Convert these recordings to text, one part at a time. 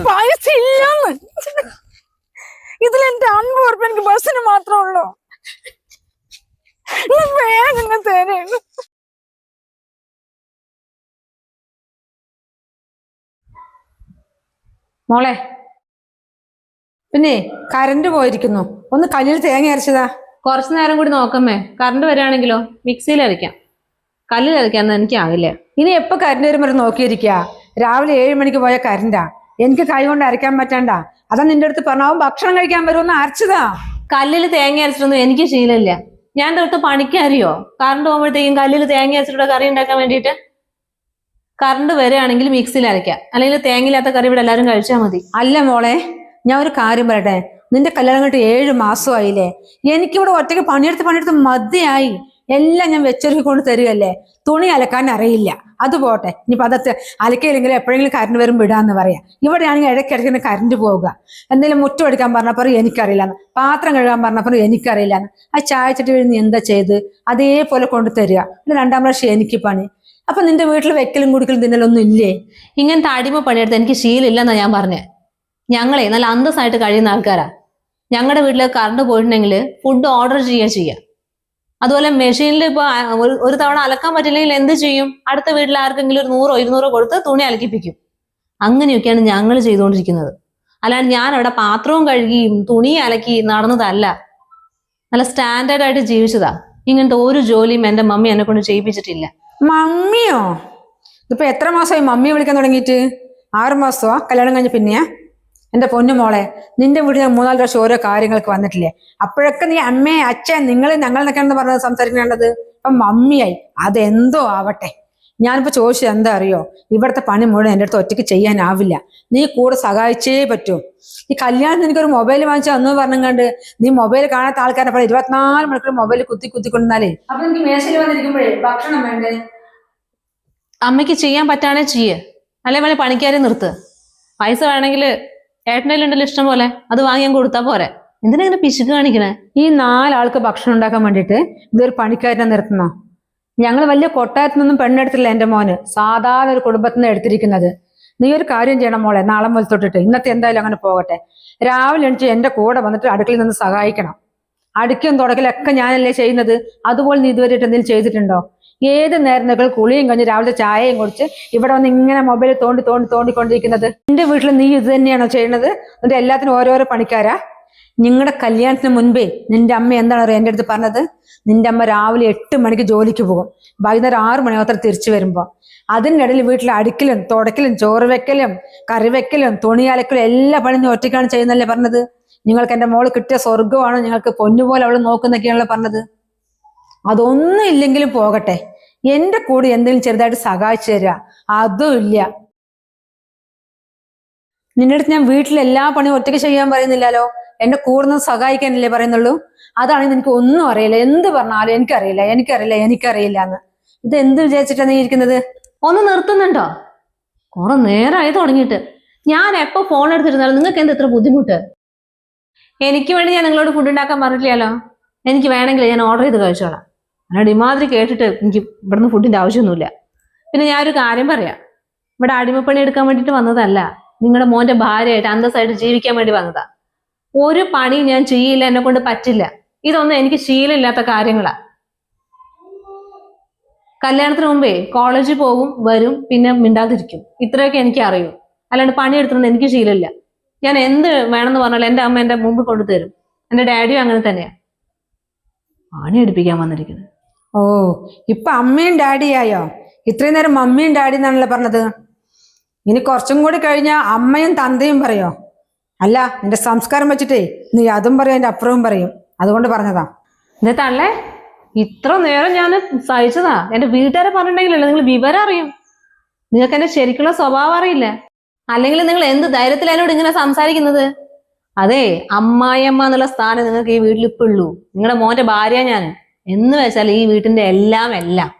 പൈസ ഇല്ലാന്ന്. ഇതിലെന്റെ 50 ഉറുപ്പിക എനിക്ക് ബസ്സിന് മാത്രമേ ഉള്ളൂ. വേഗം തരാണ്. മോളെ, പിന്നെ കറണ്ട് പോയിരിക്കുന്നു. ഒന്ന് കല്ലിൽ തേങ്ങ അരച്ചതാ. കുറച്ചു നേരം കൂടി നോക്കമ്മേ. കറണ്ട് വരികയാണെങ്കിലോ മിക്സിയിൽ അരയ്ക്കാം. കല്ലിൽ അരയ്ക്കാന്ന് എനിക്കാവില്ല. ഇനി എപ്പോ കറണ്ട് വരും വരെ നോക്കിയിരിക്കുക. രാവിലെ 7 മണിക്ക് പോയ കറണ്ടാ. എനിക്ക് കൈ കൊണ്ട് അരയ്ക്കാൻ പറ്റണ്ട. അതാ നിന്റെ അടുത്ത് പറഞ്ഞാവും ഭക്ഷണം കഴിക്കാൻ വരുമെന്ന് അരച്ചതാ. കല്ലിൽ തേങ്ങ അരച്ചിട്ടൊന്നും എനിക്ക് ശീലമില്ല. ഞാൻ തൊട്ട് പണിക്കറിയോ കറണ്ട് പോകുമ്പോഴത്തേക്കും കല്ലിൽ തേങ്ങ അരച്ചിട്ട് കറി ഉണ്ടാക്കാൻ വേണ്ടിയിട്ട്. കറണ്ട് വരികയാണെങ്കിൽ മിക്സിയിൽ അരയ്ക്കാം, അല്ലെങ്കിൽ തേങ്ങയില്ലാത്ത കറി ഇവിടെ എല്ലാവരും കഴിച്ചാൽ മതി. അല്ല മോളെ, ഞാൻ ഒരു കാര്യം പറയട്ടെ. നിന്റെ കല്യാണം കഴിഞ്ഞിട്ട് 7 മാസമായില്ലേ? എനിക്കിവിടെ ഒറ്റയ്ക്ക് പണിയെടുത്ത് മതിയായി. എല്ലാം ഞാൻ വെച്ചൊരുക്കി കൊണ്ട് തരികയല്ലേ. തുണി അലക്കാൻ അറിയില്ല, അത് പോട്ടെ. ഇനിയിപ്പോൾ അതത്ത് അലക്കയില്ലെങ്കിലും എപ്പോഴെങ്കിലും കറണ്ട് വരും വിടാന്ന് പറയാം. ഇവിടെയാണെങ്കിൽ ഇടയ്ക്കിടയ്ക്ക് കറണ്ട് പോവുക. എന്തെങ്കിലും മുറ്റം എടുക്കാൻ പറഞ്ഞപ്പോൾ എനിക്കറിയില്ലാന്ന്, പാത്രം കഴുകാൻ പറഞ്ഞപ്പോൾ എനിക്കറിയില്ലാന്ന്. ആ ചായ ചട്ടി വീഴുന്ന എന്താ ചെയ്ത് അതേപോലെ കൊണ്ട് തരിക. പിന്നെ 2ാം പ്രാവശ്യം എനിക്ക് പണി. അപ്പൊ നിന്റെ വീട്ടിൽ വെക്കലും കുടിക്കലും തിന്നലൊന്നും ഇല്ലേ? ഇങ്ങനത്തെ അടിമ പണിയെടുത്ത് എനിക്ക് ശീലമില്ലെന്നാ ഞാൻ പറഞ്ഞേ. ഞങ്ങളെ നല്ല അന്തസ്സായിട്ട് കഴിയുന്ന ആൾക്കാരാ. ഞങ്ങളുടെ വീട്ടിൽ കറണ്ട് പോയിട്ടുണ്ടെങ്കിൽ ഫുഡ് ഓർഡർ ചെയ്യുക. അതുപോലെ മെഷീനിൽ ഇപ്പൊ ഒരു തവണ അലക്കാൻ പറ്റില്ലെങ്കിൽ എന്ത് ചെയ്യും? അടുത്ത വീട്ടിൽ ആർക്കെങ്കിലും ഒരു 100 200 കൊടുത്ത് തുണി അലക്കിപ്പിക്കും. അങ്ങനെയൊക്കെയാണ് ഞങ്ങൾ ചെയ്തുകൊണ്ടിരിക്കുന്നത്. അല്ലാണ്ട് ഞാൻ അവിടെ പാത്രവും കഴുകിയും തുണി അലക്കി നടന്നതല്ല. നല്ല സ്റ്റാൻഡേർഡ് ആയിട്ട് ജീവിച്ചതാ. ഇങ്ങനത്തെ ഒരു ജോലിയും എൻ്റെ മമ്മി എന്നെ കൊണ്ട് ചെയ്യിപ്പിച്ചിട്ടില്ല. മമ്മിയോ? ഇതിപ്പോ എത്ര മാസമായി മമ്മിയെ വിളിക്കാൻ തുടങ്ങിയിട്ട്? 6 മാസമാ കല്യാണം കഴിഞ്ഞ പിന്നെയാ? എന്റെ പൊന്നു മോളെ, നിന്റെ വീട്ടിൽ ഞാൻ 3-4 പ്രാവശ്യം ഓരോ കാര്യങ്ങൾക്ക് വന്നിട്ടില്ലേ? അപ്പോഴൊക്കെ നീ അമ്മേ അച്ഛൻ നിങ്ങൾ ഞങ്ങളെന്നൊക്കെയാണെന്ന് പറഞ്ഞത് സംസാരിക്കേണ്ടത്. ഇപ്പൊ മമ്മിയായി. അതെന്തോ ആവട്ടെ. ഞാനിപ്പോ ചോദിച്ചത് എന്താ അറിയോ? ഇവിടുത്തെ പണി മുഴുവൻ എൻ്റെ അടുത്ത് ഒറ്റയ്ക്ക് ചെയ്യാനാവില്ല. നീ കൂടെ സഹായിച്ചേ പറ്റൂ. ഈ കല്യാണത്തിന് എനിക്കൊരു മൊബൈൽ വാങ്ങിച്ചാൽ അന്ന് പറഞ്ഞങ്ങാണ്ട് നീ മൊബൈൽ കാണാത്ത ആൾക്കാരെ പോലെ 24 മണിക്കൂർ മൊബൈൽ കുത്തിക്കൊണ്ടിരുന്നാലേ അപ്പൊ എനിക്ക് മേശയിൽ വന്നിരിക്കുമ്പോഴേ ഭക്ഷണം വേണ്ടേ? അമ്മയ്ക്ക് ചെയ്യാൻ പറ്റാണേ ചെയ്യേ, അല്ലെ വേണേ പണിക്കാരെ നിർത്ത്. പൈസ വേണമെങ്കിൽ ഏട്ടനയിലുണ്ടല്ലോ ഇഷ്ടം പോലെ, അത് വാങ്ങി ഞാൻ കൊടുത്താ പോരെ. എന്തിനാ ഇങ്ങനെ പിശുക്ക് കാണിക്കണേ? ഈ 4 ആൾക്ക് ഭക്ഷണം ഉണ്ടാക്കാൻ വേണ്ടിയിട്ട് ഇതൊരു പണിക്കാരനെ നിർത്തുന്നോ? ഞങ്ങൾ വലിയ കൊട്ടാരത്തിനൊന്നും പെണ്ണെടുത്തില്ല എൻ്റെ മോന്. സാധാരണ ഒരു കുടുംബത്തിൽ നിന്ന് എടുത്തിരിക്കുന്നത്. നീ ഒരു കാര്യം ചെയ്യണം മോളെ, നാളെ മുതൽ തൊട്ടിട്ട്. ഇന്നത്തെ എന്തായാലും അങ്ങനെ പോകട്ടെ. രാവിലെ എണിച്ച് എൻ്റെ കൂടെ വന്നിട്ട് അടുക്കളയിൽ നിന്ന് സഹായിക്കണം. അടുക്കും തുടക്കലൊക്കെ ഞാനല്ലേ ചെയ്യുന്നത്. അതുപോലെ നീ ഇതുവരെയായിട്ട് എന്തെങ്കിലും ചെയ്തിട്ടുണ്ടോ? ഏത് നേരം കുളിയും കഴിഞ്ഞ് രാവിലത്തെ ചായയും കുടിച്ച് ഇവിടെ വന്ന് ഇങ്ങനെ മൊബൈൽ തോണ്ടിക്കൊണ്ടിരിക്കുന്നത്? നിന്റെ വീട്ടിൽ നീ ഇത് തന്നെയാണോ ചെയ്യുന്നത്? എന്നിട്ട് എല്ലാത്തിനും ഓരോരോ പണിക്കാരാ? നിങ്ങളുടെ കല്യാണത്തിന് മുൻപേ നിന്റെ അമ്മ എന്താണ് അറിയാം എൻ്റെ അടുത്ത് പറഞ്ഞത്? നിന്റെ അമ്മ രാവിലെ 8 മണിക്ക് ജോലിക്ക് പോകും, വൈകുന്നേരം 6 മണിയാത്ര തിരിച്ചു വരുമ്പോ. അതിനിടയിൽ വീട്ടിൽ അടുക്കലും തുടക്കലും ചോറ് വെക്കലും കറി വെക്കലും തുണി അലക്കലും എല്ലാ പണിയും ഒറ്റയ്ക്കാണ് ചെയ്യുന്നല്ലേ പറഞ്ഞത്? നിങ്ങൾക്ക് എൻ്റെ മോള് കിട്ടിയ സ്വർഗമാണ്, നിങ്ങൾക്ക് പൊന്നുപോലെ അവള് നോക്കുന്നൊക്കെയാണല്ലോ പറഞ്ഞത്. അതൊന്നും ഇല്ലെങ്കിലും പോകട്ടെ, എന്റെ കൂടെ എന്തെങ്കിലും ചെറുതായിട്ട് സഹായിച്ചു തരിക, അതും ഇല്ല. നിന്റെ അടുത്ത് ഞാൻ വീട്ടിൽ എല്ലാ പണിയും ഒറ്റയ്ക്ക് ചെയ്യാൻ പറയുന്നില്ലല്ലോ. എന്റെ കൂടെ നിന്ന് സഹായിക്കാനല്ലേ പറയുന്നുള്ളൂ. അതാണെങ്കിൽ എനിക്ക് ഒന്നും അറിയില്ല. എന്ത് പറഞ്ഞാലും എനിക്കറിയില്ല എന്ന്. ഇത് എന്ത് വിചാരിച്ചിട്ടാണ് നീ ഇരിക്കുന്നത്? ഒന്ന് നിർത്തുന്നുണ്ടോ? കുറെ നേരമായി തുടങ്ങിയിട്ട്. ഞാൻ എപ്പോ ഫോൺ എടുത്തിരുന്നാലും നിങ്ങൾക്ക് എന്താ ഇത്ര ബുദ്ധിമുട്ട്? എനിക്ക് വേണ്ടി ഞാൻ നിങ്ങളോട് ഫുഡ് ഉണ്ടാക്കാൻ പറഞ്ഞിട്ടില്ലല്ലോ. എനിക്ക് വേണമെങ്കിൽ ഞാൻ ഓർഡർ ചെയ്ത് കഴിച്ചോളാം. അല്ലാണ്ട് ഇമാതിരി കേട്ടിട്ട് എനിക്ക് ഇവിടുന്ന് ഫുഡിന്റെ ആവശ്യമൊന്നുമില്ല. പിന്നെ ഞാനൊരു കാര്യം പറയാം. ഇവിടെ അടിമപ്പണി എടുക്കാൻ വേണ്ടിയിട്ട് വന്നതല്ല. നിങ്ങളുടെ മോന്റെ ഭാര്യയായിട്ട് അന്തസ്സായിട്ട് ജീവിക്കാൻ വേണ്ടി വന്നതാ. ഒരു പണി ഞാൻ ചെയ്യില്ല, എന്നെ കൊണ്ട് പറ്റില്ല. ഇതൊന്നും എനിക്ക് ശീലമില്ലാത്ത കാര്യങ്ങളാ. കല്യാണത്തിന് മുമ്പേ കോളേജിൽ പോകും, വരും, പിന്നെ മിണ്ടാതിരിക്കും. ഇത്രയൊക്കെ എനിക്ക് അറിയൂ. അല്ലാണ്ട് പണി എടുത്തിട്ടുണ്ട് എനിക്ക് ശീലമില്ല. ഞാൻ എന്ത് വേണമെന്ന് പറഞ്ഞാൽ എൻ്റെ അമ്മ എൻ്റെ മുമ്പ് കൊണ്ടുതരും. എൻ്റെ ഡാഡിയും അങ്ങനെ തന്നെയാ. പണി എടുപ്പിക്കാൻ വന്നിരിക്കുന്നത്. ഓ, ഇപ്പൊ അമ്മയും ഡാഡിയായോ? ഇത്രയും നേരം മമ്മിയും ഡാഡി എന്നാണല്ലോ പറഞ്ഞത്. ഇനി കുറച്ചും കൂടി കഴിഞ്ഞാൽ അമ്മയും തന്തയും പറയോ? അല്ല, നിന്റെ സംസ്കാരം വെച്ചിട്ടേ നീ അതും പറയും അതിന്റെ അപ്പുറവും പറയും. അതുകൊണ്ട് പറഞ്ഞതാ. തള്ളേ, ഇത്ര നേരം ഞാൻ സഹിച്ചതാ. എന്റെ വീട്ടുകാരെ പറഞ്ഞിട്ടുണ്ടെങ്കിലല്ലേ നിങ്ങൾ വിവരം അറിയും. നിങ്ങൾക്ക് എന്റെ ശരിക്കുള്ള സ്വഭാവം അറിയില്ല. അല്ലെങ്കിൽ നിങ്ങൾ എന്ത് ധൈര്യത്തിൽ എന്നോട് ഇങ്ങനെ സംസാരിക്കുന്നത്? അതെ, അമ്മായിയമ്മ എന്നുള്ള സ്ഥാനം നിങ്ങൾക്ക് ഈ വീട്ടിൽ ഇപ്പൊ ഉള്ളൂ. നിങ്ങളുടെ മോന്റെ ഭാര്യ ഞാൻ എന്ന് വെച്ചാൽ ഈ വീട്ടിന്റെ എല്ലാം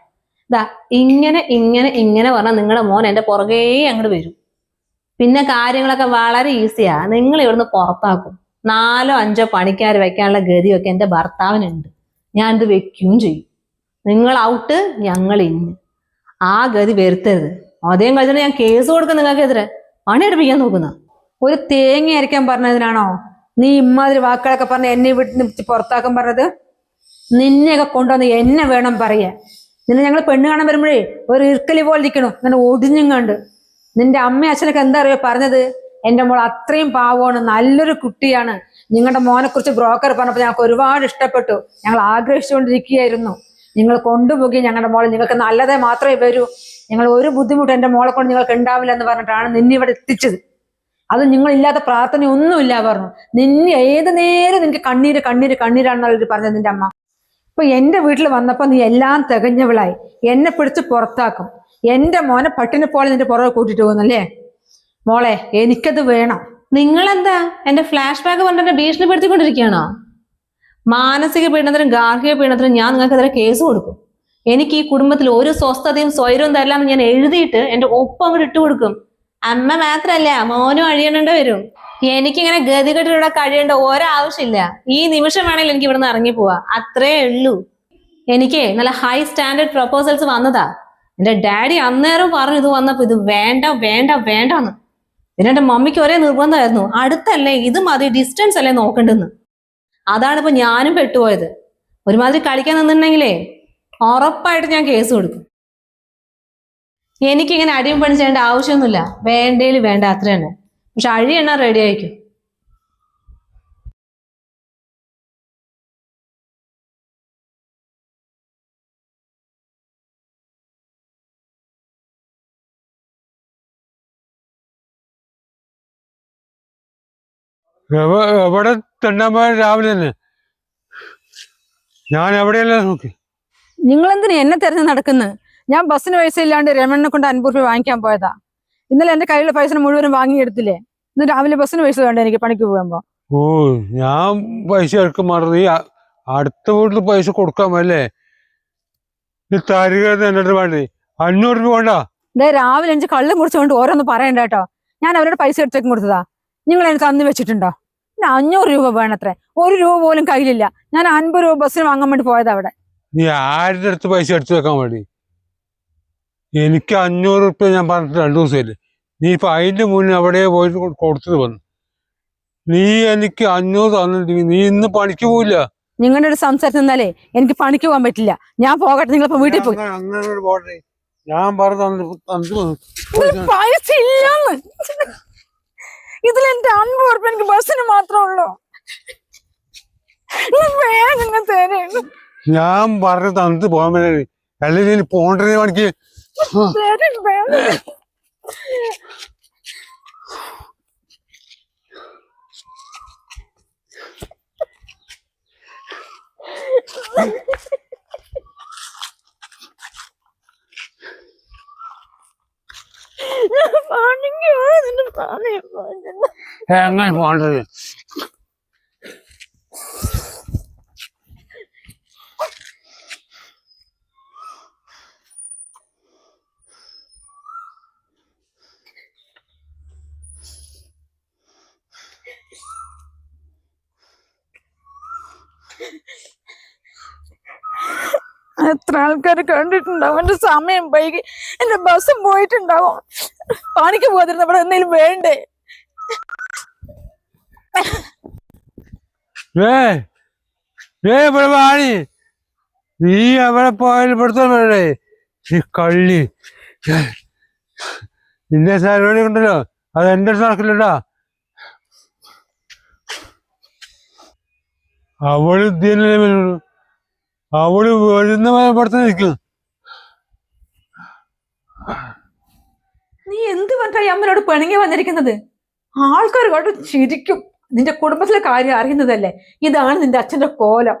ഇതാ ഇങ്ങനെ പറഞ്ഞാൽ നിങ്ങളുടെ മോൻ എന്റെ പുറകേ അങ്ങോട്ട് വരും. പിന്നെ കാര്യങ്ങളൊക്കെ വളരെ ഈസിയാ. നിങ്ങൾ ഇവിടുന്ന് പുറത്താക്കും. 4 or 5 പണിക്കാർ വെക്കാനുള്ള ഗതിയൊക്കെ എൻ്റെ ഭർത്താവിനുണ്ട്. ഞാനിത് വെക്കുകയും ചെയ്യും. നിങ്ങൾ ഔട്ട്, ഞങ്ങൾ ഇന്ന്. ആ ഗതി വരുത്തരുത്. അതേം കഴിഞ്ഞിട്ട് ഞാൻ കേസ് കൊടുക്കും നിങ്ങൾക്കെതിരെ. പണിയെടുപ്പിക്കാൻ നോക്കുന്ന. ഒരു തേങ്ങ അരയ്ക്കാൻ പറഞ്ഞതിനാണോ നീ ഇമ്മാതിരി വാക്കുകളൊക്കെ പറഞ്ഞ് എന്നെ വീട്ടിൽ നിന്ന് പുറത്താക്കാൻ പറഞ്ഞത്? നിന്നെയൊക്കെ കൊണ്ടുവന്ന് എന്നെ വേണം പറയാൻ. നിന്നെ ഞങ്ങൾ പെണ്ണ് കാണാൻ വരുമ്പോഴേ ഒരു ഇർക്കലി പോലെ ഇരിക്കണു, ഇങ്ങനെ ഒടിഞ്ഞും കണ്ട്. നിന്റെ അമ്മയും അച്ഛനൊക്കെ എന്താ അറിയോ പറഞ്ഞത്? എൻ്റെ മോൾ അത്രയും പാവമാണ്, നല്ലൊരു കുട്ടിയാണ്. നിങ്ങളുടെ മോനെ കുറിച്ച് ബ്രോക്കർ പറഞ്ഞപ്പോൾ ഞങ്ങൾക്ക് ഒരുപാട് ഇഷ്ടപ്പെട്ടു, ഞങ്ങൾ ആഗ്രഹിച്ചുകൊണ്ടിരിക്കുകയായിരുന്നു. നിങ്ങൾ കൊണ്ടുപോയി ഞങ്ങളുടെ മോളെ, നിങ്ങൾക്ക് നല്ലതേ മാത്രമേ വരൂ, ഞങ്ങൾ ഒരു ബുദ്ധിമുട്ട് എൻ്റെ മോളെ കൊണ്ട് നിങ്ങൾക്ക് ഉണ്ടാവില്ല എന്ന് പറഞ്ഞിട്ടാണ് നിന്നെ ഇവിടെ എത്തിച്ചത്. അത് നിങ്ങളില്ലാത്ത പ്രാർത്ഥന ഒന്നുമില്ല പറഞ്ഞു. നിന്നെ ഏത് നേരം നിനക്ക് കണ്ണീര് കണ്ണീര് കണ്ണീരാണെന്നുള്ളത് പറഞ്ഞത് നിന്റെ അമ്മ. ഇപ്പൊ എന്റെ വീട്ടിൽ വന്നപ്പോ നീ എല്ലാം തികഞ്ഞവളായി, എന്നെ പിടിച്ച് പുറത്താക്കും. എന്റെ മോനെ പട്ടിനെ പോലെ നിന്റെ പുറകെ കൂട്ടിട്ട് പോകുന്നല്ലേ? മോളെ എനിക്കത് വേണം. നിങ്ങളെന്താ എന്റെ ഫ്ലാഷ് ബാക്ക് പറഞ്ഞിട്ട് എന്നെ ഭീഷണിപ്പെടുത്തിക്കൊണ്ടിരിക്കുകയാണോ? മാനസിക പീഡനത്തിനും ഗാർഹിക പീഡനത്തിനും ഞാൻ നിങ്ങൾക്കെതിരെ കേസ് കൊടുക്കും. എനിക്ക് ഈ കുടുംബത്തിൽ ഒരു സ്വസ്ഥതയും സ്വൈരവും തരില്ലാന്ന് ഞാൻ എഴുതിയിട്ട് എന്റെ ഒപ്പം അങ്ങോട്ട് ഇട്ട് കൊടുക്കും. അമ്മ മാത്രല്ല മോനും അഴിയണേണ്ട വരും. എനിക്കിങ്ങനെ ഗതികെട്ടിലൂടെ കഴിയേണ്ട ഒരാവശ്യമില്ല. ഈ നിമിഷം വേണമെങ്കിൽ എനിക്ക് ഇവിടുന്ന് ഇറങ്ങി പോവാ, അത്രേ ഉള്ളൂ. എനിക്ക് നല്ല ഹൈ സ്റ്റാൻഡേർഡ് പ്രപ്പോസൽസ് വന്നതാ. എന്റെ ഡാഡി അന്നേരം പറഞ്ഞു ഇത് വന്നപ്പോ ഇത് വേണ്ട വേണ്ട വേണ്ടെന്ന്. പിന്നെ എന്റെ മമ്മിക്ക് ഒരേ നിർബന്ധമായിരുന്നു, അടുത്തല്ലേ ഇത് മതി, ഡിസ്റ്റൻസ് അല്ലേ നോക്കണ്ടെന്ന്. അതാണ് ഇപ്പൊ ഞാനും പെട്ടുപോയത്. ഒരുമാതിരി കളിക്കാൻ നിന്നിട്ടുണ്ടെങ്കിലേ ഉറപ്പായിട്ട് ഞാൻ കേസ് കൊടുക്കും. എനിക്കിങ്ങനെ അടിയും പണി ചെയ്യേണ്ട ആവശ്യമൊന്നുമില്ല, വേണ്ടേല് വേണ്ട അത്ര തന്നെ. പക്ഷെ അഴി എണ്ണ റെഡി ആയിരിക്കും. എവിടെ തെണ്ടാൻ രാവിലെ തന്നെ ഞാൻ എവിടെയല്ല നോക്കി. നിങ്ങൾ എന്തിനാ എന്നെ തെരഞ്ഞു നടക്കുന്നത്? ഞാൻ ബസ്സിന് പൈസ ഇല്ലാണ്ട് രമണിനെ കൊണ്ട് 50 രൂപ വാങ്ങിക്കാൻ പോയതാ. ഇന്നലെ എന്റെ കയ്യിലുള്ള പൈസ മുഴുവനും വാങ്ങിയെടുത്തില്ലേ? ഇന്ന് രാവിലെ ബസ്സിന് പൈസ വേണ്ട എനിക്ക് പണിക്ക് പോകുമ്പോ. ഓ, ഞാൻ പൈസ എടുക്കും മാറി അടുത്ത വീട്ടിൽ പൈസ കൊടുക്കാമല്ലേ? ഈ തരിക എന്നിട്ട് വേണ്ടേ 500 രൂപ വേണ്ട? ഇതേ രാവിലെ എനിക്ക് കള്ളും കുടിച്ചുകൊണ്ട് ഓരോന്ന് പറയണ്ട കേട്ടോ. ഞാൻ അവരുടെ പൈസ എടുത്തേക്കും കൊടുത്തതാ, നിങ്ങൾ എനിക്ക് തന്നു വെച്ചിട്ടുണ്ടോ? പിന്നെ 500 രൂപ വേണത്രേ, 1 രൂപ പോലും കയ്യിലില്ല. ഞാൻ 50 രൂപ ബസ്സിന് വാങ്ങാൻ വേണ്ടി പോയതാ അവിടെ. നീ ആരുടെ അടുത്ത് പൈസ എടുത്തു വെക്കാൻ വേണ്ടി? എനിക്ക് 500 രൂപ ഞാൻ പറഞ്ഞിട്ട് 2 ദിവസമില്ലേ. നീ ഇപ്പൊ അതിന്റെ മുന്നേ അവിടെ പോയിട്ട് കൊടുത്തിട്ട് വന്നു. നീ എനിക്ക് 500 തന്നിട്ടുണ്ടെങ്കിൽ നീ ഇന്ന് പണിക്ക് പോയില്ല. നിങ്ങളുടെ ഒരു സംസാരത്തിൽ നിന്നാലേ എനിക്ക് പണിക്ക് പോകാൻ പറ്റില്ല. ഞാൻ പോകട്ടെ, നിങ്ങളിപ്പോ വീട്ടിൽ പോയി. അങ്ങനെ പോട്ടെ, ഞാൻ പറഞ്ഞു പൈസ ഇല്ലെന്ന്. ഇതിലെന്റെ 50 രൂപ എനിക്ക് ബസ്സിന് മാത്രമേ ഉള്ളൂ. വേഗം തരേണ്ടു. ഞാൻ പറഞ്ഞു തന്നിട്ട് പോകാൻ വേണ്ടി, അല്ലെങ്കിൽ പോണ്ടേ പണിക്ക്. എങ്ങനെ പോണ്ടത്? എത്ര ആൾക്കാർ കണ്ടിട്ടുണ്ടാവും എന്റെ സമയം വൈകി, എന്റെ ബസ്സും പോയിട്ടുണ്ടാവും. പണിക്ക് പോകാതിരുന്ന ഇവിടെ എന്തെങ്കിലും വേണ്ടേ? ഇവിടെ വാണി, നീ എവിടെ പോയാലും ഇവിടുത്തെ വേണ്ടേ? ഈ കള്ളി നിന്റെ സാരോടി ഉണ്ടല്ലോ, അത് എന്റെ അടുത്ത് നടക്കില്ലടാ. അവള് ഇതിനല്ലേ വരുള്ളൂ, അവള് വരുന്ന ഇവിടുത്തെ നിൽക്കും. നീ എന്ത് പറഞ്ഞാ അമ്മനോട് പിണങ്ങി വന്നിരിക്കുന്നത്? ആൾക്കാർ കേട്ടോ ചിരിക്കും. നിന്റെ കുടുംബത്തിലെ കാര്യം അറിയുന്നതല്ലേ, ഇതാണ് നിന്റെ അച്ഛന്റെ കോലം.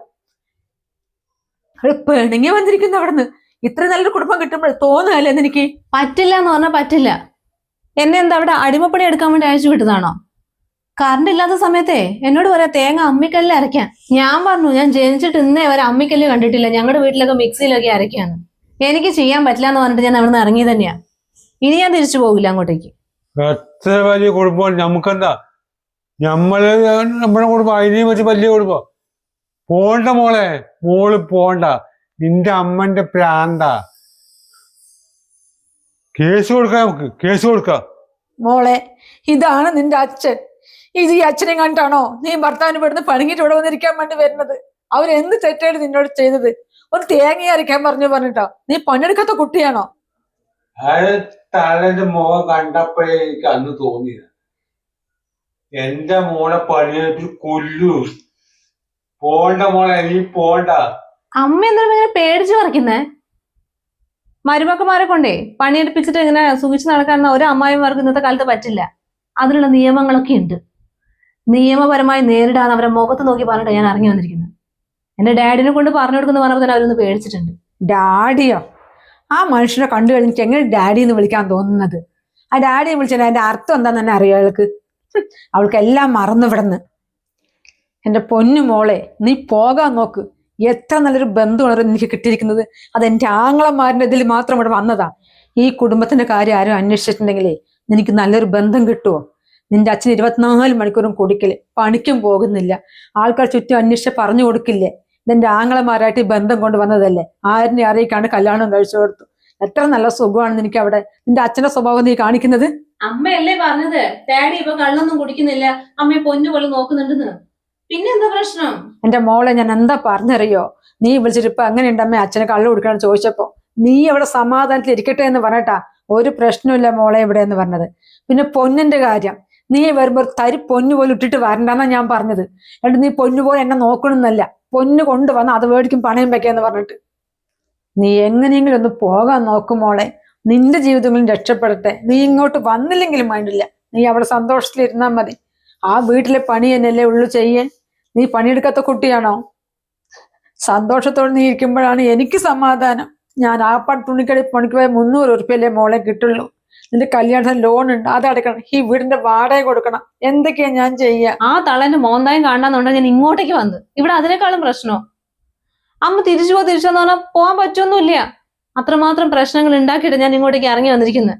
അവള് പിണങ്ങി വന്നിരിക്കുന്നു അവിടുന്ന്. ഇത്ര നല്ലൊരു കുടുംബം കിട്ടുമ്പോൾ തോന്നുകയല്ലേ എനിക്ക്? പറ്റില്ല എന്ന് പറഞ്ഞാൽ പറ്റില്ല. എന്നെ എന്താ അവിടെ അടിമപ്പണി എടുക്കാൻ വേണ്ടി അയച്ചു വിട്ടതാണോ? കറണ്ട് ഇല്ലാത്ത സമയത്തെ എന്നോട് പറയാ തേങ്ങ അമ്മിക്കല്ലിൽ അരയ്ക്കാൻ. ഞാൻ പറഞ്ഞു ഞാൻ ജനിച്ചിട്ട് ഇന്നേ വരെ അമ്മിക്കല്ല് കണ്ടിട്ടില്ല, ഞങ്ങളുടെ വീട്ടിലൊക്കെ മിക്സിയിലൊക്കെ അരയ്ക്കാന്ന്. എനിക്ക് ചെയ്യാൻ പറ്റില്ല എന്ന് പറഞ്ഞിട്ട് ഞാൻ അവിടുന്ന് ഇറങ്ങി തന്നെയാ. ഇനി ഞാൻ തിരിച്ചു പോകില്ല അങ്ങോട്ടേക്ക്. എത്ര വലിയ കുടുംബം നമുക്കെന്താ? നമ്മുടെ കുടുംബം അതിനെയും വെച്ച് വലിയ കുടുംബം. പോണ്ട മോളെ, മോള് പോണ്ട. നിന്റെ അമ്മന്റെ പ്രാന്ത. കേസ് കൊടുക്കാം, നമുക്ക് കേസ് കൊടുക്കാം. മോളെ, ഇതാണ് നിന്റെ അച്ഛൻ. ഇത് ഈ അച്ഛനെ കണ്ടാണോ നീ ഭർത്താവിന് പെടുന്ന് പണിങ്ങിട്ട് ഇവിടെ വന്നിരിക്കാൻ വേണ്ടി വരുന്നത്? അവരെന്ത് തെറ്റായിട്ട് നിന്നോട് ചെയ്തത്? ഒരു തേങ്ങ അരയ്ക്കാൻ പറഞ്ഞിട്ടോ? നീ പണിയെടുക്കാത്ത കുട്ടിയാണോ? തലന്റെ മുഖം കണ്ടപ്പോഴേ എനിക്ക് അന്ന് തോന്നിയത് എന്റെ മോളെ പണിയെടുത്ത് കൊല്ലു. പോണ്ട മോളെ, നീ പോണ്ട. അമ്മ എന്താണ് ഇങ്ങനെ പേടിച്ചു പറിക്കുന്നേ? മരുമക്കന്മാരെ കൊണ്ടേ പണിയെടുപ്പിച്ചിട്ട് ഇങ്ങനെ സുഖിച്ച് നടക്കാവുന്ന ഒരു അമ്മായിമാർക്ക് ഇന്നത്തെ കാലത്ത് പറ്റില്ല. അതിനുള്ള നിയമങ്ങളൊക്കെ ഉണ്ട്. നിയമപരമായി നേരിടാൻ അവരെ മുഖത്ത് നോക്കി പറഞ്ഞിട്ട് ഞാൻ ഇറങ്ങി വന്നിരിക്കുന്നത്. എന്റെ ഡാഡിനെ കൊണ്ട് പറഞ്ഞു കൊടുക്കുന്ന പറഞ്ഞപ്പോൾ തന്നെ അവരൊന്ന് പേടിച്ചിട്ടുണ്ട്. ഡാഡിയോ? ആ മനുഷ്യനെ കണ്ടു കഴിഞ്ഞിട്ട് എങ്ങനെ ഡാഡി എന്ന് വിളിക്കാൻ തോന്നുന്നത്? ആ ഡാഡിയെ വിളിച്ചാൽ അതിന്റെ അർത്ഥം എന്താന്ന് തന്നെ അറിയാം അവൾക്ക്. അവൾക്ക് എല്ലാം മറന്നു വിടന്ന്. എന്റെ പൊന്നു മോളെ, നീ പോകാൻ നോക്ക്. എത്ര നല്ലൊരു ബന്ധുവാണ് എനിക്ക് കിട്ടിയിരിക്കുന്നത്. അത് എന്റെ ആങ്ങളമാരുടെ ഇതിൽ മാത്രം ഇവിടെ വന്നതാ. ഈ കുടുംബത്തിന്റെ കാര്യം ആരും അന്വേഷിച്ചിട്ടുണ്ടെങ്കിലേ നിനക്ക് നല്ലൊരു ബന്ധം കിട്ടുമോ? നിന്റെ അച്ഛൻ 24 മണിക്കൂറും കുടിക്കല്, പണിക്കും പോകുന്നില്ല. ആൾക്കാർ ചുറ്റും അന്വേഷിച്ച് പറഞ്ഞു കൊടുക്കില്ലേ? ഇതെന്റെ ആങ്ങളമാരായിട്ട് ഈ ബന്ധം കൊണ്ട് വന്നതല്ലേ? ആരിനെ അറിയിക്കാണ്ട് കല്യാണം കഴിച്ചു കൊടുത്തു. എത്ര നല്ല സുഖമാണ് നിനക്ക് അവിടെ. നിന്റെ അച്ഛന്റെ സ്വഭാവം നീ കാണിക്കുന്നത്. അമ്മയല്ലേ പറഞ്ഞത് ഡാഡി ഇപ്പൊ കള്ളൊന്നും കുടിക്കുന്നില്ല, അമ്മയെ പൊന്നു പോലെ നോക്കുന്നുണ്ടെന്ന്. പിന്നെ എന്താ പ്രശ്നം? എന്റെ മോളെ, ഞാൻ എന്താ പറഞ്ഞറിയോ? നീ വിളിച്ചിട്ട് ഇപ്പൊ എങ്ങനെയുണ്ട് അമ്മ അച്ഛനെ കള്ളു കൊടുക്കണം ചോദിച്ചപ്പോ നീ അവിടെ സമാധാനത്തിൽ ഇരിക്കട്ടെ എന്ന് പറഞ്ഞിട്ടാ ഒരു പ്രശ്നമില്ല മോളെ ഇവിടെ എന്ന് പറഞ്ഞത്. പിന്നെ പൊന്നിന്റെ കാര്യം, നീ വരുമ്പോ തരി പൊന്നു പോലും ഇട്ടിട്ട് വരണ്ടെന്നാ ഞാൻ പറഞ്ഞത്. എന്നിട്ട് നീ പൊന്നു പോലെ എന്നെ നോക്കണമെന്നല്ല, പൊന്നു കൊണ്ടുവന്ന് അത് മേടിക്കും പണയം വെക്കാന്ന് പറഞ്ഞിട്ട്. നീ എങ്ങനെയെങ്കിലും ഒന്ന് പോകാൻ നോക്കും മോളെ. നിന്റെ ജീവിതങ്ങളും രക്ഷപ്പെടട്ടെ. നീ ഇങ്ങോട്ട് വന്നില്ലെങ്കിലും വേണ്ടില്ല, നീ അവിടെ സന്തോഷത്തിലിരുന്നാൽ മതി. ആ വീട്ടിലെ പണി തന്നെയല്ലേ ഉള്ളു ചെയ്യാൻ. നീ പണിയെടുക്കാത്ത കുട്ടിയാണോ? സന്തോഷത്തോടെ നീ ഇരിക്കുമ്പോഴാണ് എനിക്ക് സമാധാനം. ഞാൻ ആ തുണിക്കടി പണിക്ക് പോയ 300 ഉറുപ്പ്യല്ലേ മോളെ കിട്ടുള്ളൂ. നിന്റെ കല്യാണത്തിന് ലോൺ ഉണ്ട്, അത് അടക്കണം. ഈ വീടിന്റെ വാടക കൊടുക്കണം. എന്തൊക്കെയാ ഞാൻ ചെയ്യാ? ആ തളന്റെ മോന്തായം കാണാന്നുണ്ടെങ്കിൽ ഞാൻ ഇങ്ങോട്ടേക്ക് വന്നത്. ഇവിടെ അതിനേക്കാളും പ്രശ്നമോ? അമ്മ തിരിച്ചെന്ന് പറഞ്ഞാൽ പോകാൻ പറ്റൊന്നുമില്ല. അത്രമാത്രം പ്രശ്നങ്ങൾ ഉണ്ടാക്കിയിട്ട് ഞാൻ ഇങ്ങോട്ടേക്ക് ഇറങ്ങി വന്നിരിക്കുന്നത്.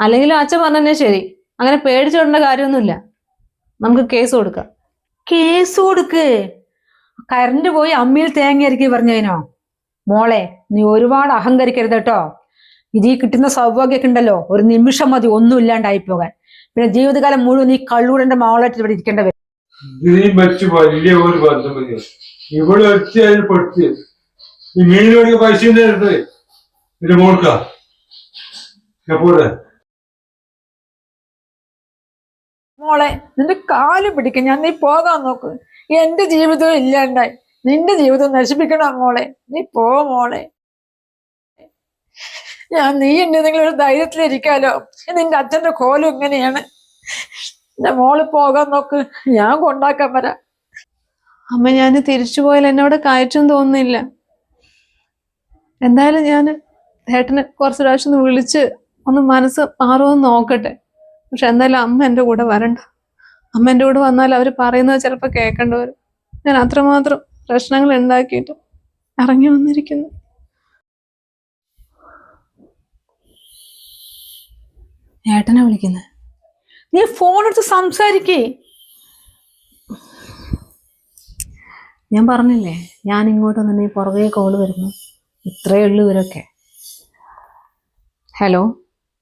അല്ലെങ്കിലും അച്ഛൻ പറഞ്ഞതന്നെ ശരി, അങ്ങനെ പേടിച്ചോടേണ്ട കാര്യമൊന്നുമില്ല. നമുക്ക് കേസ് കൊടുക്കാം. കേസ് കൊടുക്ക്? കറണ്ട് പോയി അമ്മിയിൽ തേങ്ങ ഇറക്കി പറഞ്ഞതിനോ? മോളെ, നീ ഒരുപാട് അഹങ്കരിക്കരുത് കേട്ടോ. ഇത് ഈ കിട്ടുന്ന സൗഭാഗ്യമൊക്കെ ഉണ്ടല്ലോ, ഒരു നിമിഷം മതി ഒന്നും ഇല്ലാണ്ടായി പോകാൻ. പിന്നെ ജീവിതകാലം മുഴുവൻ നീ കള്ളൂടന്റെ മാവളായിട്ട് ഇവിടെ ഇരിക്കേണ്ട വരും. വലിയ ഒരു ബന്ധം ഇവിടെ പെടുത്തി ഈ മീനിനോട് പൈസ ഇത് മോൾക്ക മോളെ, നിന്റെ കാല് പിടിക്കും ഞാൻ. നീ പോകാൻ നോക്ക്. എന്റെ ജീവിതവും ഇല്ലാണ്ടായി, നിന്റെ ജീവിതം നശിപ്പിക്കണം മോളെ. നീ പോ മോളെ. നീ ഉണ്ടെന്നെങ്കിലും ഒരു ധൈര്യത്തിലിരിക്കാലോ. നിന്റെ അച്ഛന്റെ കോലം ഇങ്ങനെയാണ്. എന്റെ മോള് പോകാൻ നോക്ക്, ഞാൻ കൊണ്ടാക്കാൻ വരാം. അമ്മ, ഞാൻ തിരിച്ചു പോയാൽ എന്നോട് കയറ്റം തോന്നുന്നില്ല. എന്തായാലും ഞാൻ ഏട്ടനെ കുറച്ച് പ്രാവശ്യം ഒന്ന് വിളിച്ച് ഒന്ന് മനസ്സ് മാറുമെന്ന് നോക്കട്ടെ. പക്ഷെ എന്തായാലും അമ്മ എൻ്റെ കൂടെ വരണ്ട. അമ്മ എൻ്റെ കൂടെ വന്നാൽ അവർ പറയുന്നത് ചിലപ്പോൾ കേൾക്കേണ്ടി വരും. ഞാൻ അത്രമാത്രം പ്രശ്നങ്ങൾ ഉണ്ടാക്കിയിട്ട് ഇറങ്ങി വന്നിരിക്കുന്നു. ഏട്ടനെ വിളിക്കുന്നത്. നീ ഫോൺ എടുത്ത് സംസാരിക്കേ. ഞാൻ പറഞ്ഞില്ലേ, ഞാൻ ഇങ്ങോട്ട് വന്നെ പുറകെ കോള് വരുന്നു. ഇത്രയേ ഉള്ളൂ ഇവരൊക്കെ. ഹലോ,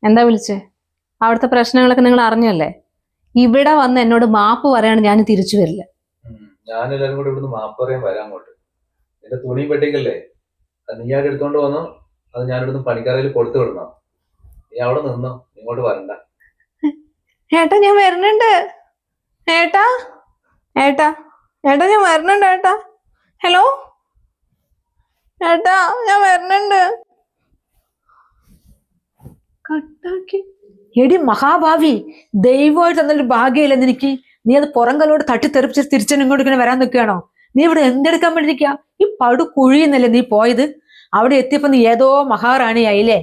എന്താ വിളിച്ചേ? അവിടുത്തെ പ്രശ്നങ്ങളൊക്കെ നിങ്ങൾ അറിഞ്ഞല്ലേ? ഇവിടെ വന്ന് എന്നോട് മാപ്പ് പറയാണ് ഞാൻ തിരിച്ചു വരില്ല. ഞാനെല്ലാരും കൂടെ ഇവിടുന്ന് മാപ്പ് പറയാൻ വരാം അങ്ങോട്ട്. എന്റെ തുണി പെട്ടിക്കല്ലേ, അത് നീയായിട്ട് എടുത്തോണ്ട് വന്നോ, അത് ഞാനിവിടുന്ന് പണിക്കാരയിൽ കൊടുത്തു വിടണം. നീ അവിടെ നിന്നോ, ഇങ്ങോട്ട് വരണ്ട. ഏട്ടാ, ഞാൻ വരുന്നുണ്ട്. ഏട്ടാ ഏട്ടാ ഏട്ടാ ഞാൻ വരുന്നുണ്ട്. ഏട്ടാ, ഹലോ ഏട്ടാ, ഞാൻ വരുന്നുണ്ട്. കട്ടാക്കി. എടി മഹാഭാവി, ദൈവമായിട്ട് തന്നൊരു ഭാഗ്യമില്ല നിനക്ക്. നീ അത് പുറംകലോട് തട്ടിത്തെറിപ്പിച്ച് തിരിച്ചു ഇങ്ങോട്ട് ഇങ്ങനെ വരാൻ നിൽക്കുകയാണോ? നീ ഇവിടെ എന്തെടുക്കാൻ വേണ്ടിയിരിക്കുക? ഈ പടു കുഴിയെന്നല്ലേ നീ പോയത്? അവിടെ എത്തിയപ്പോ നീ ഏതോ മഹാറാണിയായില്ലേ?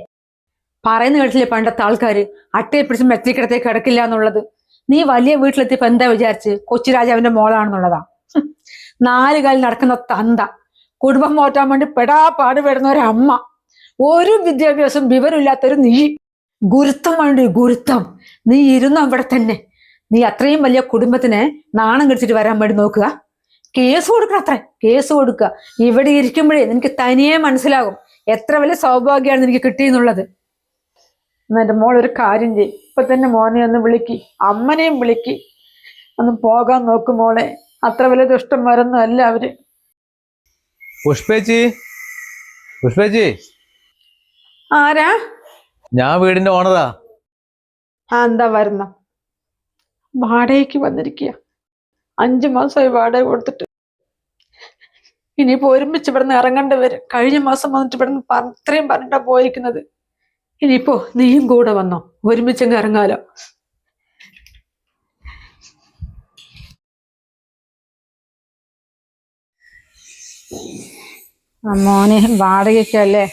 പറയുന്ന കേട്ടില്ലേ പണ്ടത്തെ ആൾക്കാര്, അട്ടയെ പിടിച്ച് മെത്തിക്കിടത്തേക്ക് കിടക്കില്ല എന്നുള്ളത്. നീ വലിയ വീട്ടിലെത്തിയപ്പോ എന്താ വിചാരിച്ച് കൊച്ചി രാജാവിന്റെ മോളാണെന്നുള്ളതാ? 4 കാലിൽ നടക്കുന്ന തന്ത, കുടുംബം പോറ്റാൻ വേണ്ടി പെടാപ്പാട് പെടുന്ന ഒരമ്മ, ഒരു വിദ്യാഭ്യാസം വിവരമില്ലാത്തൊരു നീ. ഗുരുത്വം വേണ്ടി ഗുരുത്വം. നീ ഇരുന്ന അവിടെ തന്നെ. നീ അത്രയും വലിയ കുടുംബത്തിനെ നാണം കടിച്ചിട്ട് വരാൻ വേണ്ടി നോക്കുക. കേസ് കൊടുക്കണം, അത്ര കേസ് കൊടുക്കുക. ഇവിടെ ഇരിക്കുമ്പോഴേ നിനക്ക് തനിയെ മനസ്സിലാകും എത്ര വലിയ സൗഭാഗ്യമാണ് നിനക്ക് കിട്ടിയെന്നുള്ളത്. എന്നാ എൻ്റെ മോൾ ഒരു കാര്യം ചെയ്യും, ഇപ്പൊ തന്നെ മോനെ ഒന്ന് വിളിക്ക്, അമ്മനെയും വിളിക്ക്, ഒന്ന് പോകാൻ നോക്കും മോളെ. അത്ര വലിയ ദുഷ്ടന്മാരൊന്നും അല്ല അവര്. പുഷ്പേച്ചി, പുഷ്പേച്ചി, ആരാ? ഞാൻ വീടിന്റെ ഓണറാ. എന്താ വരുന്ന? വാടകയ്ക്ക് വന്നിരിക്കുക. 5 മാസമായി വാടക കൊടുത്തിട്ട്. ഇനിയിപ്പോ ഒരുമിച്ച് ഇവിടുന്ന് ഇറങ്ങേണ്ടി വരും. കഴിഞ്ഞ മാസം വന്നിട്ട് ഇവിടുന്ന് ഇത്രയും പറഞ്ഞിട്ടാ പോയിരിക്കുന്നത്. ഇനിയിപ്പോ നീയും കൂടെ വന്നോ, ഒരുമിച്ചങ്ങ് ഇറങ്ങാലോ. മോനെ വാടകയ്ക്കല്ലേ,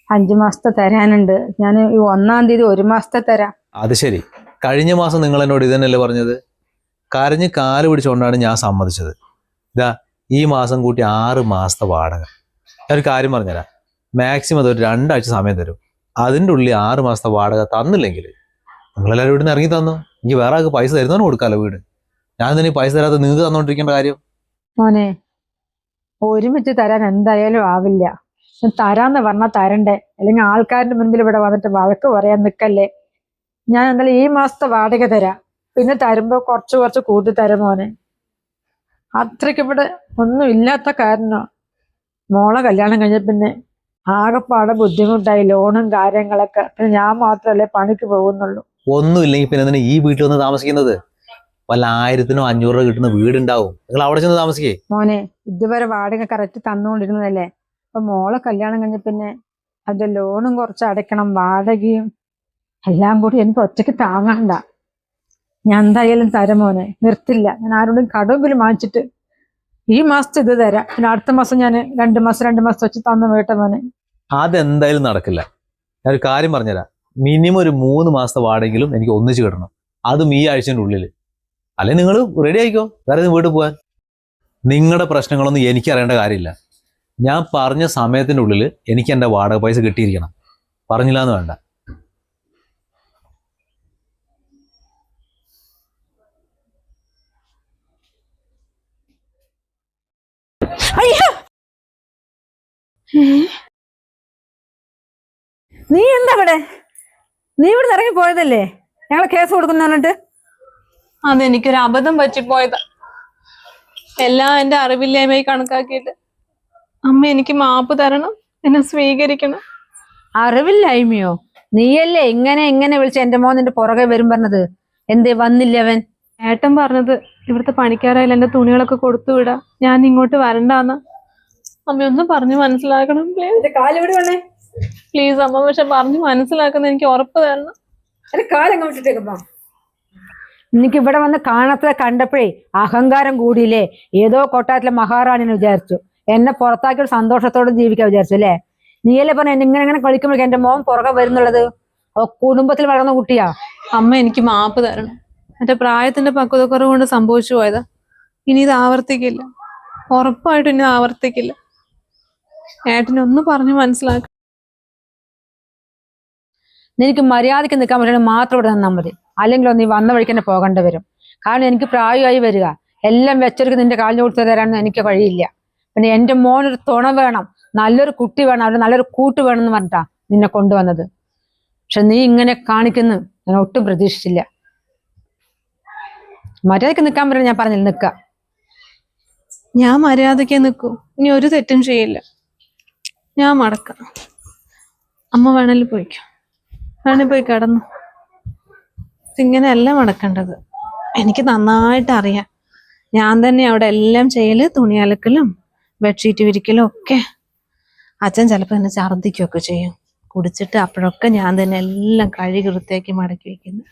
5 മാസത്തെ തരാനുണ്ട്. ഞാൻ ഈ 1-ാം തീയതി 1 മാസത്തെ തരാം. അത് ശരി. കഴിഞ്ഞ മാസം നിങ്ങൾ എന്നോട് ഇതന്നെയല്ലേ പറഞ്ഞത്? കരഞ്ഞ് കാല് പിടിച്ചുകൊണ്ടാണ് ഞാൻ സമ്മതിച്ചത്. ഇതാ ഈ മാസം കൂട്ടി 6 മാസത്തെ വാടക. ഞാനൊരു കാര്യം പറഞ്ഞുതരാം. മാക്സിമം അതൊരു 2 ആഴ്ച സമയം തരും. അതിൻ്റെ ഉള്ളിൽ 6 മാസത്തെ വാടക തന്നില്ലെങ്കിൽ നിങ്ങളെല്ലാവരും ഇവിടുന്ന് ഇറങ്ങി തന്നു. എനിക്ക് വേറെ ആൾക്ക് പൈസ തരുന്നവന് കൊടുക്കാമല്ലോ വീട്. ഞാൻ തന്നെ ഈ പൈസ തരാതെ നിങ്ങൾക്ക് തന്നോണ്ടിരിക്കേണ്ട കാര്യം. മോനെ ഒരുമിച്ച് തരാൻ എന്തായാലും ആവില്ല. തരാന്ന് പറഞ്ഞാൽ തരണ്ടേ, അല്ലെങ്കിൽ ആൾക്കാരുടെ മുൻപിൽ ഇവിടെ വന്നിട്ട് വഴക്ക് പറയാൻ നിൽക്കല്ലേ. ഞാൻ എന്തായാലും ഈ മാസത്തെ വാടക തരാം, പിന്നെ തരുമ്പോ കുറച്ച് കൂട്ടി തരാം മോനെ. അത്രയ്ക്ക് ഇവിടെ ഒന്നും ഇല്ലാത്ത കാരണോ. മോളെ കല്യാണം കഴിഞ്ഞ പിന്നെ ആകെപ്പാടെ ബുദ്ധിമുട്ടായി, ലോണും കാര്യങ്ങളൊക്കെ. പിന്നെ ഞാൻ മാത്രമല്ലേ പണിക്ക് പോകുന്നുള്ളൂ. ഒന്നുമില്ലെങ്കിൽ പിന്നെ എന്തിനാ ഈ വീട്ടിൽ വന്ന് താമസിക്കുന്നത്? വല്ല 1000-നോ 500 രൂപ കിട്ടുന്ന വീടുണ്ടാവും, നിങ്ങൾ അവിടെ ചെന്ന് താമസിക്കേ. മോനെ ഇതുവരെ വാടക കറക്റ്റ് തന്നുകൊണ്ടിരുന്നതല്ലേ. അപ്പൊ മോളെ കല്യാണം കഴിഞ്ഞ പിന്നെ അതിന്റെ ലോണും കുറച്ച് അടയ്ക്കണം, വാടകയും എല്ലാം കൂടി എനിക്ക് ഒറ്റയ്ക്ക് താങ്ങണ്ട. ഞാൻ എന്തായാലും തരാം മോനെ, നിർത്തില്ല. ഞാൻ ആരോടും കടമെങ്കിലും വാങ്ങിച്ചിട്ട് ഈ മാസത്തെ ഇത് തരാം. പിന്നെ അടുത്ത മാസം ഞാൻ 2 മാസം വെച്ച് തന്നു വീട്ട മോനെ. അതെന്തായാലും നടക്കില്ല. ഞാനൊരു കാര്യം പറഞ്ഞുതരാം. മിനിമം ഒരു 3 മാസത്തെ വാടകയെങ്കിലും എനിക്ക് ഒന്നിച്ച് കിട്ടണം, അതും ഈ ആഴ്ചൻ്റെ ഉള്ളിൽ. അല്ലെങ്കിൽ നിങ്ങൾ റെഡി ആയിക്കോ, വേറെ വീട്ടിൽ പോകാൻ. നിങ്ങളുടെ പ്രശ്നങ്ങളൊന്നും എനിക്ക് അറിയേണ്ട കാര്യമില്ല. ഞാൻ പറഞ്ഞ സമയത്തിൻ്റെ ഉള്ളിൽ എനിക്ക് എൻ്റെ വാടക പൈസ കിട്ടിയിരിക്കണം. പറഞ്ഞില്ല എന്ന് വേണ്ട. നീ എന്താ ഇവിടെ? നീ ഇവിടെ ഇറങ്ങി പോയതല്ലേ, ഞങ്ങളെ കേസ് കൊടുക്കുന്ന പറഞ്ഞിട്ട്? അതെനിക്കൊരു അബദ്ധം പറ്റിപ്പോയതാ. എല്ലാം എന്റെ അറിവില്ലായ്മയായി കണക്കാക്കിയിട്ട് അമ്മ എനിക്ക് മാപ്പ് തരണം, എന്നെ സ്വീകരിക്കണം. അറിവില്ലായ്മയോ? നീയല്ലേ ഇങ്ങനെ വിളിച്ച എന്റെ മോൻ നിന്റെ പുറകെ വരും പറഞ്ഞത്. എന്തേ വന്നില്ല അവൻ? ഏട്ടൻ പറഞ്ഞത് ഇവിടുത്തെ പണിക്കാരായാലും എന്റെ തുണികളൊക്കെ കൊടുത്തു വിടാ, ഞാൻ ഇങ്ങോട്ട് വരണ്ടാന്ന്. അമ്മ ഒന്ന് പറഞ്ഞു മനസ്സിലാക്കണം പ്ലീസ്. കാലെവിടെ വേണേ? പ്ലീസ് അമ്മ, പക്ഷെ പറഞ്ഞു മനസ്സിലാക്കുന്ന എനിക്ക് ഉറപ്പ് തരണം. എന്റെ കാലങ്ങ് വിട്ടിട്ടേക്കുമ്പോ എനിക്ക് ഇവിടെ വന്ന് കാണാത്തത് കണ്ടപ്പോഴേ അഹങ്കാരം കൂടിയില്ലേ. ഏതോ കൊട്ടാരത്തിലെ മഹാറാണിന്ന് വിചാരിച്ചു. എന്നെ പുറത്താക്കിയ സന്തോഷത്തോടെ ജീവിക്കാൻ വിചാരിച്ചു അല്ലേ? നീയല്ലേ പറഞ്ഞ ഇങ്ങനെ കളിക്കുമ്പോഴേക്കും എന്റെ മോൻ പുറകെ വരുന്നുള്ളത്. കുടുംബത്തിൽ വളർന്ന കുട്ടിയാ. അമ്മ എനിക്ക് മാപ്പ് തരണം. എന്റെ പ്രായത്തിന്റെ പക്വതക്കുറവ് കൊണ്ട് സംഭവിച്ചു പോയതാ. ഇനി ഇത് ആവർത്തിക്കില്ല, ഉറപ്പായിട്ടും ഇനി ആവർത്തിക്കില്ല. ഏട്ടനൊന്ന് പറഞ്ഞു മനസ്സിലാക്ക. നിനക്ക് മര്യാദയ്ക്ക് നിൽക്കാൻ പറ്റണമെങ്കിൽ മാത്രം ഇവിടെ നിന്നാൽ മതി. അല്ലെങ്കിലോ നീ വന്ന വഴിക്ക് തന്നെ പോകേണ്ടി വരും. കാരണം എനിക്ക് പ്രായമായി വരിക. എല്ലാം വെച്ചൊരുക്ക് നിന്റെ കാലിന് കൊടുത്തു തരാനൊന്നും എനിക്ക് കഴിയില്ല. പിന്നെ എന്റെ മോനൊരു തുണ വേണം, നല്ലൊരു കുട്ടി വേണം, അവര് നല്ലൊരു കൂട്ട് വേണം എന്ന് പറഞ്ഞിട്ടാ നിന്നെ കൊണ്ടുവന്നത്. പക്ഷെ നീ ഇങ്ങനെ കാണിക്കുന്നു ഞാൻ ഒട്ടും പ്രതീക്ഷിച്ചില്ല. മര്യാദയ്ക്ക് നിൽക്കാൻ പറ്റില്ല, ഞാൻ പറഞ്ഞില്ല നിൽക്ക. ഞാൻ മര്യാദയ്ക്ക് നിൽക്കൂ, ഇനി ഒരു തെറ്റും ചെയ്യില്ല. ഞാൻ മടക്കാം. അമ്മ വേണേലും പോയിക്കോ, വേണേ പോയി കിടന്നു. ഇങ്ങനെയല്ല മടക്കേണ്ടത്. എനിക്ക് നന്നായിട്ട് അറിയാം. ഞാൻ തന്നെ അവിടെ എല്ലാം ചെയ്യല്, തുണി അലക്കലും ബെഡ്ഷീറ്റ് വിരിക്കലും ഒക്കെ. അച്ഛൻ ചിലപ്പോൾ എന്നെ ഛർദ്ദിക്കുകയൊക്കെ ചെയ്യും കുടിച്ചിട്ട്. അപ്പോഴൊക്കെ ഞാൻ തന്നെ എല്ലാം കഴുകി വൃത്തിയാക്കി മടക്കി വെക്കുന്നു.